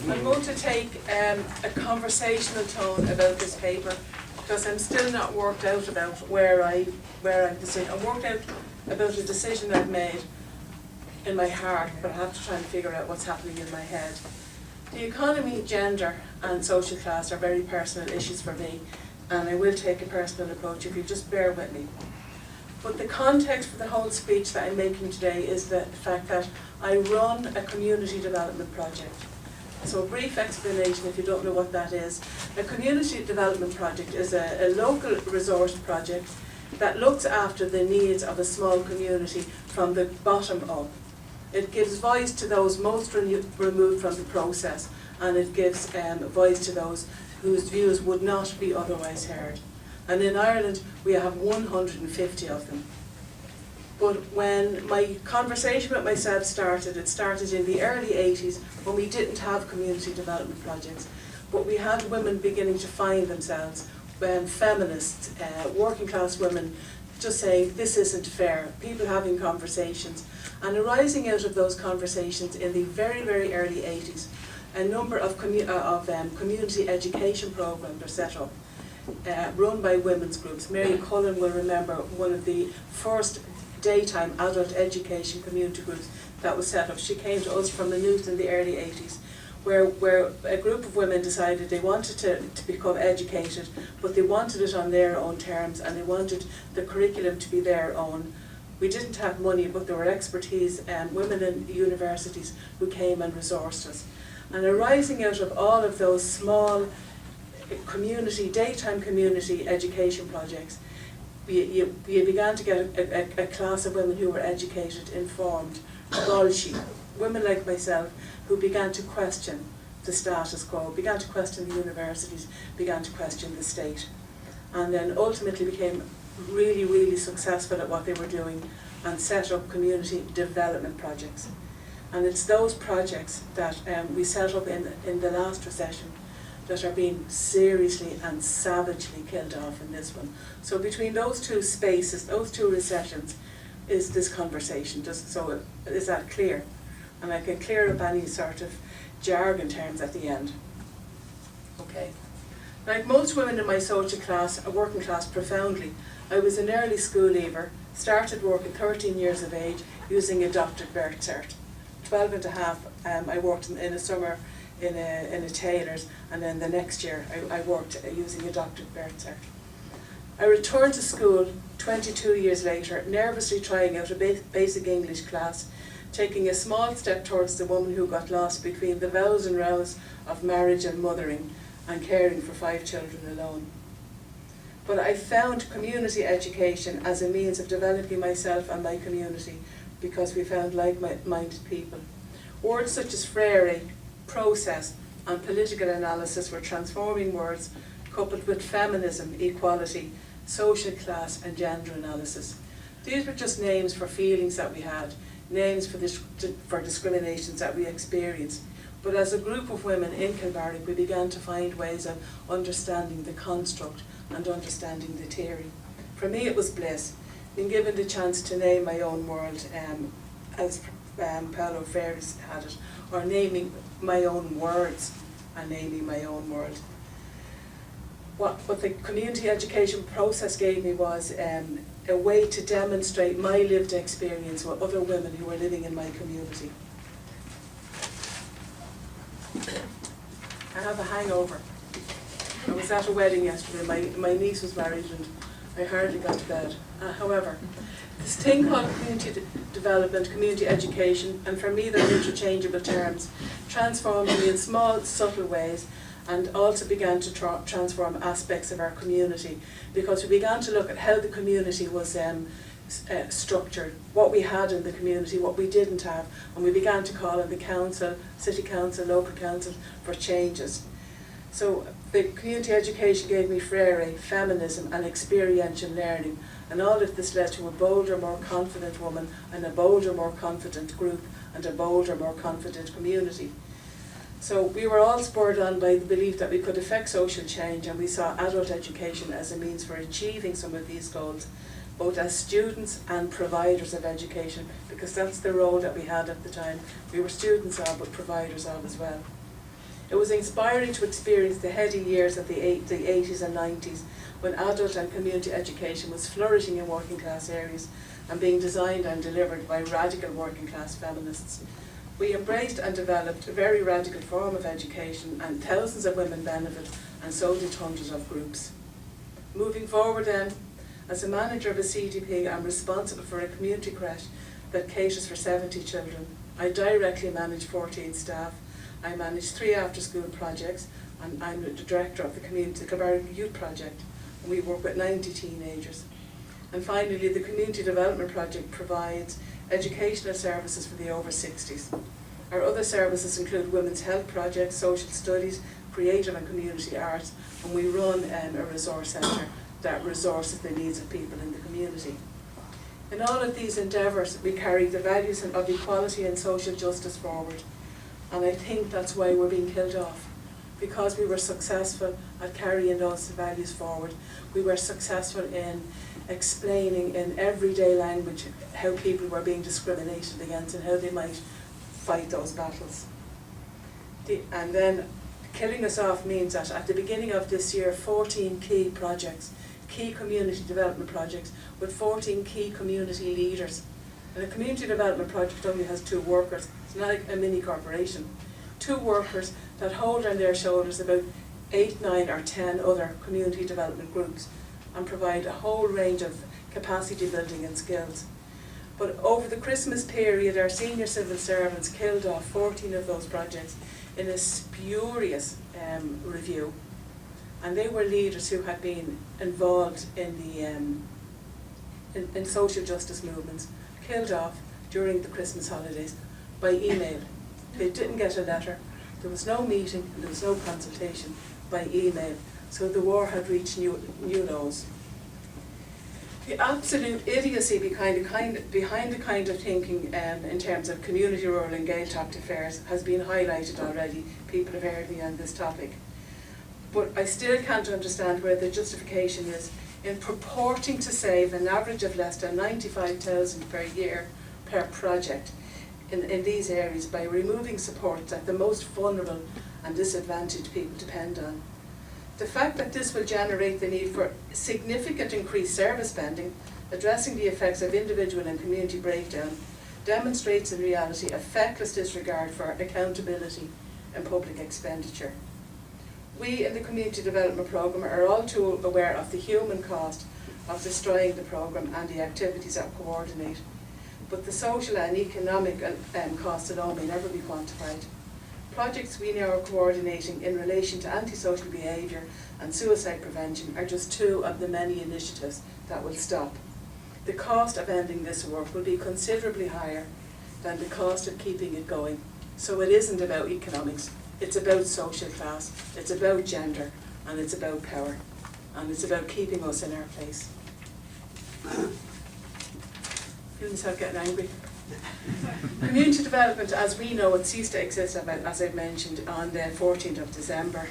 I'm going to take a conversational tone about this paper because I'm still not worked out about where I've decided. I'm worked out about a decision I've made in my heart, but I have to try and figure out what's happening in my head. The economy, gender and social class are very personal issues for me, and I will take a personal approach if you just bear with me. But the context for the whole speech that I'm making today is the fact that I run a community development project. So a brief explanation if you don't know what that is. A community development project is a local resource project that looks after the needs of a small community from the bottom up. It gives voice to those most removed from the process, and it gives voice to those whose views would not be otherwise heard. And in Ireland we have 150 of them. But when my conversation with myself started, it started in the early 80s when we didn't have community development projects, but we had women beginning to find themselves, feminists, working class women, just saying this isn't fair, people having conversations. And arising out of those conversations in the very, very early 80s, a number of community education programs are set up, run by women's groups. Mary Cullen will remember one of the first daytime adult education community groups that was set up. She came to us from the News in the early 80s, where a group of women decided they wanted to become educated, but they wanted it on their own terms, and they wanted the curriculum to be their own. We didn't have money, but there were expertise, women in universities who came and resourced us. And arising out of all of those small daytime community education projects, you began to get a class of women who were educated, informed, bolshy, women like myself, who began to question the status quo, began to question the universities, began to question the state, and then ultimately became really, really successful at what they were doing and set up community development projects. And it's those projects that we set up in the last recession that are being seriously and savagely killed off in this one. So between those two spaces, those two recessions, is this conversation. So is that clear? And I can clear up any sort of jargon terms at the end. Okay. Like most women in my social class, a working class profoundly, I was an early school leaver, started work at 13 years of age using a doctored birth cert. 12 and a half, I worked in a summer in a tailor's, and then the next year I worked using a doctored birth cert. I returned to school 22 years later, nervously trying out a basic English class, taking a small step towards the woman who got lost between the vows and rows of marriage and mothering and caring for 5 children alone. But I found community education as a means of developing myself and my community because we found like-minded people. Words such as fréirí, process and political analysis were transforming words coupled with feminism, equality, social class and gender analysis. These were just names for feelings that we had, names for discriminations that we experienced. But as a group of women in Kilbarrack, we began to find ways of understanding the construct and understanding the theory. For me it was bliss, being given the chance to name my own world, as Paulo Freire had it, or naming my own words and naming my own world. What the community education process gave me was a way to demonstrate my lived experience with other women who were living in my community. I have a hangover. I was at a wedding yesterday. My niece was married and I hardly got to bed. However, this thing called community development, community education, and for me they're interchangeable terms, transformed me in small, subtle ways, and also began to transform aspects of our community, because we began to look at how the community was structured, what we had in the community, what we didn't have, and we began to call on the council, city council, local council for changes. So the community education gave me fréirí, feminism and experiential learning, and all of this led to a bolder, more confident woman and a bolder, more confident group and a bolder, more confident community. So we were all spurred on by the belief that we could affect social change, and we saw adult education as a means for achieving some of these goals. both as students and providers of education, because that's the role that we had at the time. We were students of, but providers of as well. It was inspiring to experience the heady years of the 80s and 90s, when adult and community education was flourishing in working class areas and being designed and delivered by radical working class feminists. We embraced and developed a very radical form of education, and thousands of women benefited, and so did hundreds of groups. Moving forward then, as a manager of a CDP, I'm responsible for a community creche that caters for 70 children. I directly manage 14 staff. I manage 3 after-school projects, and I'm the director of the Kilbarrack Youth Project, and we work with 90 teenagers. And finally, the Community Development Project provides educational services for the over 60s. Our other services include women's health projects, social studies, creative and community arts, and we run a resource centre that resources the needs of people in the community. In all of these endeavours, we carry the values of equality and social justice forward, and I think that's why we're being killed off. Because we were successful at carrying those values forward, we were successful in explaining in everyday language how people were being discriminated against and how they might fight those battles. And then killing us off means that at the beginning of this year, 14 key projects, key community development projects with 14 key community leaders. And a community development project only has 2 workers. It's not like a mini corporation. 2 workers that hold on their shoulders about 8, 9 or 10 other community development groups and provide a whole range of capacity building and skills. But over the Christmas period, our senior civil servants killed off 14 of those projects in a spurious review. And they were leaders who had been involved in the in social justice movements, killed off during the Christmas holidays by email. They didn't get a letter, there was no meeting, and there was no consultation, by email. So the war had reached new lows. The absolute idiocy behind the kind of thinking in terms of community role in Gaeltacht affairs has been highlighted already. People have heard me on this topic. But I still can't understand where the justification is in purporting to save an average of less than 95,000 per year per project in these areas by removing support that the most vulnerable and disadvantaged people depend on. The fact that this will generate the need for significant increased service spending, addressing the effects of individual and community breakdown, demonstrates in reality a feckless disregard for accountability and public expenditure. We in the Community Development Programme are all too aware of the human cost of destroying the programme and the activities that coordinate, but the social and economic costs alone may never be quantified. Projects we now are coordinating in relation to antisocial behaviour and suicide prevention are just 2 of the many initiatives that will stop. The cost of ending this work will be considerably higher than the cost of keeping it going. So it isn't about economics, it's about social class, it's about gender, and it's about power, and it's about keeping us in our place. Feeling myself getting angry. Community development, as we know it, ceased to exist, as I mentioned, on the 14th of December,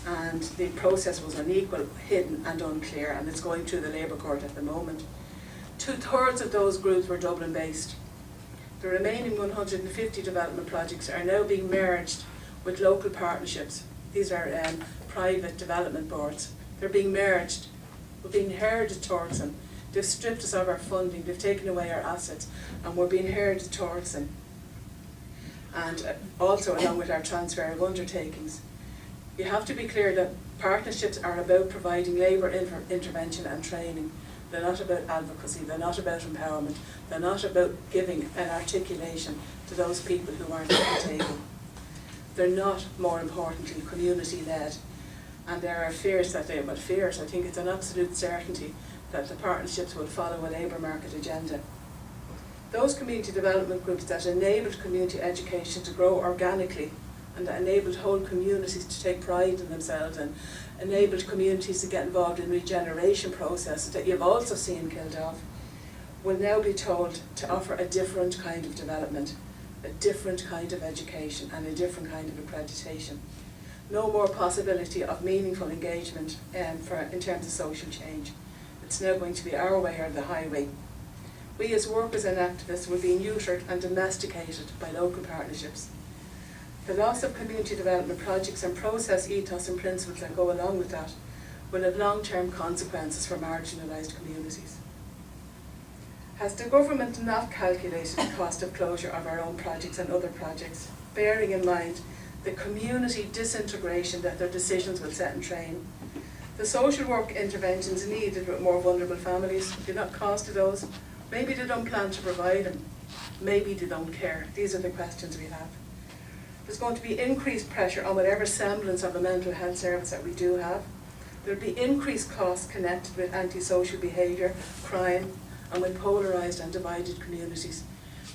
and the process was unequal, hidden and unclear, and it's going through the Labour Court at the moment. 2/3 of those groups were Dublin based. The remaining 150 development projects are now being merged with local partnerships. These are private development boards. They're being merged. We're being herded towards them. They've stripped us of our funding, they've taken away our assets, and we're being herded towards them. And also along with our transfer of undertakings. You have to be clear that partnerships are about providing labour intervention and training. They're not about advocacy, they're not about empowerment, they're not about giving an articulation to those people who aren't at the table. They're not, more importantly, community-led. And there are fears that I think it's an absolute certainty that the partnerships will follow a labour market agenda. Those community development groups that enabled community education to grow organically and that enabled whole communities to take pride in themselves and enabled communities to get involved in regeneration processes that you've also seen killed off, will now be told to offer a different kind of development, a different kind of education and a different kind of accreditation. No more possibility of meaningful engagement in terms of social change. It's now going to be our way or the highway. We as workers and activists were being neutered and domesticated by local partnerships. The loss of community development projects and process ethos and principles that go along with that will have long-term consequences for marginalised communities. Has the government not calculated the cost of closure of our own projects and other projects, bearing in mind the community disintegration that their decisions will set in train? The social work interventions needed with more vulnerable families, do not cost of those? Maybe they don't plan to provide them. Maybe they don't care. These are the questions we have. There's going to be increased pressure on whatever semblance of a mental health service that we do have. There'll be increased costs connected with antisocial behaviour, crime, and with polarised and divided communities,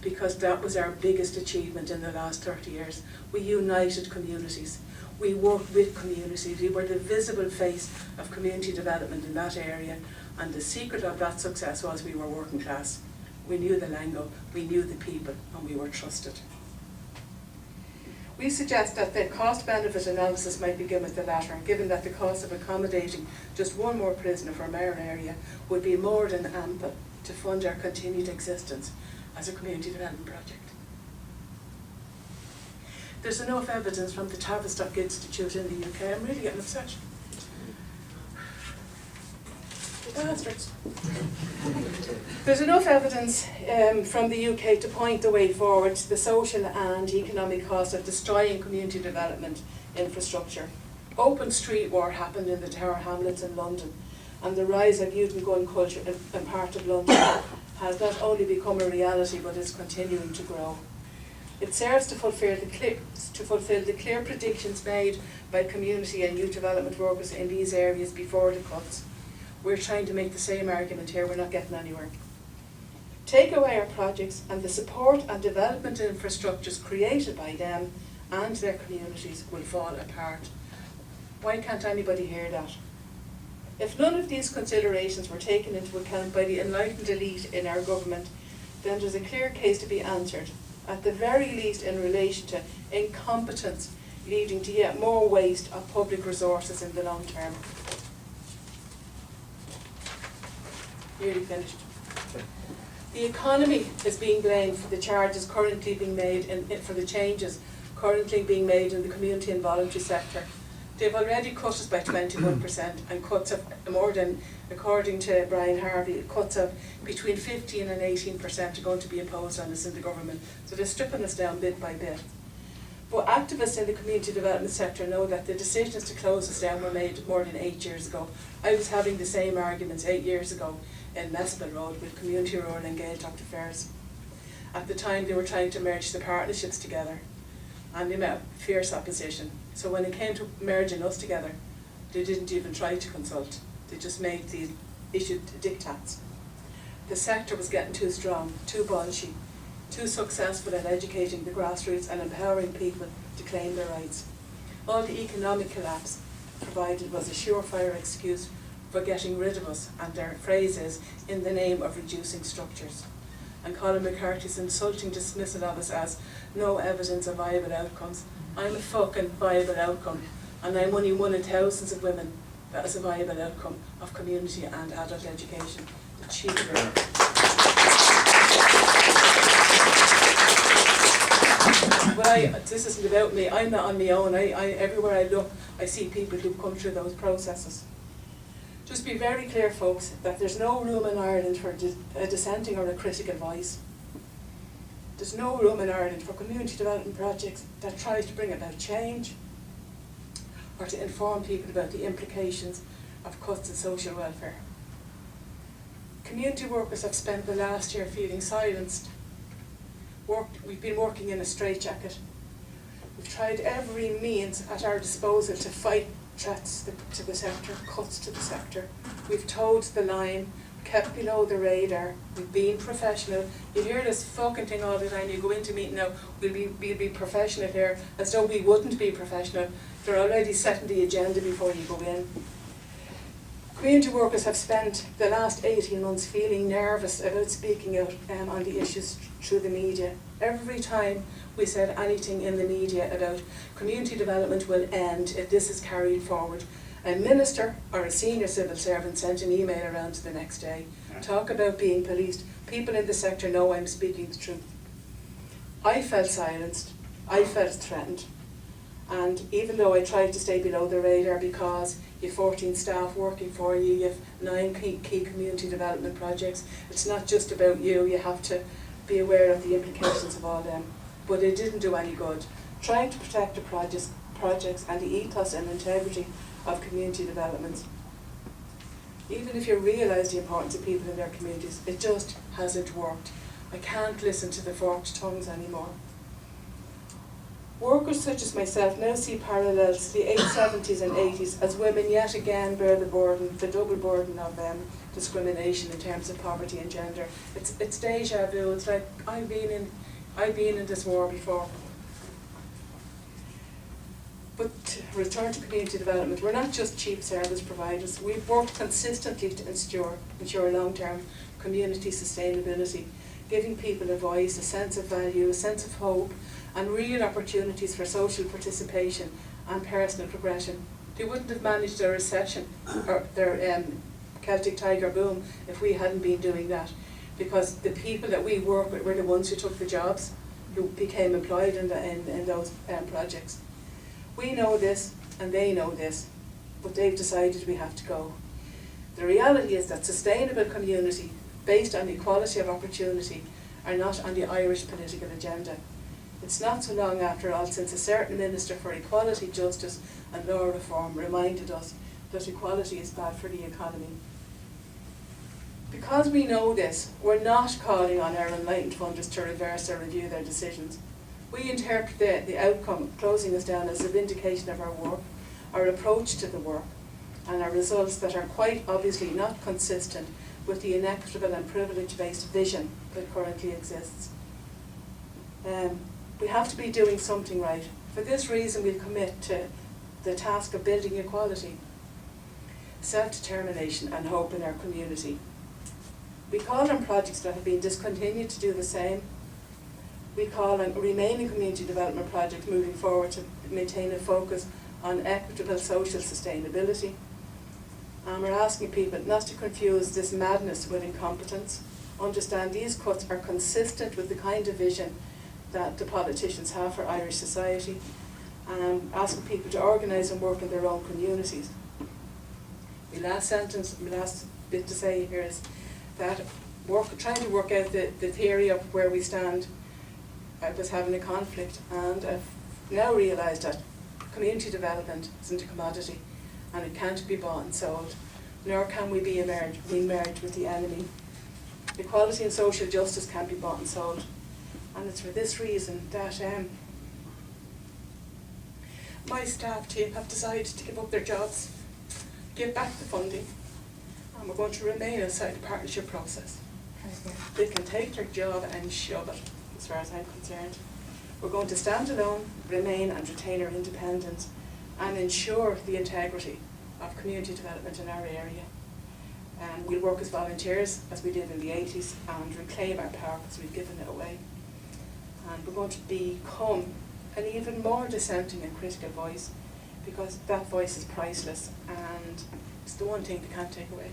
because that was our biggest achievement in the last 30 years. We united communities. We worked with communities. We were the visible face of community development in that area, and the secret of that success was we were working class. We knew the lingo, we knew the people, and we were trusted. We suggest that the cost-benefit analysis might be given with the latter, given that the cost of accommodating just one more prisoner from our area would be more than ample to fund our continued existence as a community development project. There's enough evidence from the Tavistock Institute in the UK. I'm really getting upset. Bastards. There's enough evidence from the UK to point the way forward to the social and economic cost of destroying community development infrastructure. Open street war happened in the Tower Hamlets in London, and the rise of youth and gun culture in part of London has not only become a reality but is continuing to grow. It serves to fulfil the clear predictions made by community and youth development workers in these areas before the cuts. We're trying to make the same argument here, we're not getting anywhere. Take away our projects and the support and development infrastructures created by them and their communities will fall apart. Why can't anybody hear that? If none of these considerations were taken into account by the enlightened elite in our government, then there's a clear case to be answered, at the very least in relation to incompetence leading to yet more waste of public resources in the long term. Nearly finished. The economy is being blamed for the charges currently being made for the changes currently being made in the community and voluntary sector. They've already cut us by 21% and cuts of more than, according to Brian Harvey, cuts of between 15 and 18% are going to be imposed on us in the government. So they're stripping us down bit by bit. But activists in the community development sector know that the decisions to close us down were made more than 8 years ago. I was having the same arguments 8 years ago in Mespel Road with Community Rural and Gaeltacht Affairs. At the time they were trying to merge the partnerships together and they met fierce opposition. So when it came to merging us together, they didn't even try to consult. They just issued diktats. The sector was getting too strong, too bolshy, too successful at educating the grassroots and empowering people to claim their rights. All the economic collapse provided was a surefire excuse for getting rid of us, and their phrase is, in the name of reducing structures. And Colin McCarthy's insulting dismissal of us as no evidence of viable outcomes. I'm a fucking viable outcome, and I'm only one in thousands of women that is a viable outcome of community and adult education. The cheap of it. Well, this isn't about me. I'm not on my own. Everywhere I look, I see people who've come through those processes. Just be very clear, folks, that there's no room in Ireland for a dissenting or a critical voice. There's no room in Ireland for community development projects that try to bring about change or to inform people about the implications of cuts in social welfare. Community workers have spent the last year feeling silenced. We've been working in a straitjacket. We've tried every means at our disposal to fight threats to the sector, cuts to the sector. We've toed the line, kept below the radar, we've been professional. You hear this fucking thing all the time, you go into meeting now, we'll be professional here, as though we wouldn't be professional. They're already setting the agenda before you go in. Community workers have spent the last 18 months feeling nervous about speaking out on the issues through the media. Every time we said anything in the media about community development will end if this is carried forward, A minister or a senior civil servant sent an email around the next day. Talk about being policed. People in the sector know I'm speaking the truth. I felt silenced. I felt threatened. And even though I tried to stay below the radar because you have 14 staff working for you, you have 9 key community development projects, it's not just about you have to be aware of the implications of all them. But it didn't do any good. Trying to protect the projects and the ethos and integrity of community developments. Even if you realise the importance of people in their communities, it just hasn't worked. I can't listen to the forked tongues anymore. Workers such as myself now see parallels to the 70s and 80s as women yet again bear the burden, the double burden of discrimination in terms of poverty and gender. It's deja vu. It's like I've been in this war before. But to return to community development, we're not just cheap service providers. We've worked consistently to ensure long-term community sustainability, giving people a voice, a sense of value, a sense of hope, and real opportunities for social participation and personal progression. They wouldn't have managed their recession or their Celtic Tiger boom if we hadn't been doing that, because the people that we work with were the ones who took the jobs, who became employed in those projects. We know this and they know this, but they've decided we have to go. The reality is that sustainable community based on equality of opportunity are not on the Irish political agenda. It's not so long after all since a certain Minister for Equality, Justice and Law Reform reminded us that equality is bad for the economy. Because we know this, we're not calling on our enlightened funders to reverse or review their decisions. We interpret the outcome of closing us down as a vindication of our work, our approach to the work, and our results that are quite obviously not consistent with the inequitable and privilege-based vision that currently exists. We have to be doing something right. For this reason, we'll commit to the task of building equality, self-determination and hope in our community. We call on projects that have been discontinued to do the same. We call on remaining community development projects moving forward to maintain a focus on equitable social sustainability. And we're asking people not to confuse this madness with incompetence. Understand these cuts are consistent with the kind of vision that the politicians have for Irish society, and asking people to organise and work in their own communities. My last bit to say here is that trying to work out the theory of where we stand, I was having a conflict, and I've now realised that community development isn't a commodity and it can't be bought and sold, nor can we be merged with the enemy. Equality and social justice can't be bought and sold. And it's for this reason that my staff team have decided to give up their jobs, give back the funding, and we're going to remain inside the partnership process. They can take their job and shove it, as far as I'm concerned. We're going to stand alone, remain and retain our independence, and ensure the integrity of community development in our area. And we'll work as volunteers, as we did in the 80s, and reclaim our power because we've given it away. And we're going to become an even more dissenting and critical voice, because that voice is priceless and it's the one thing they can't take away.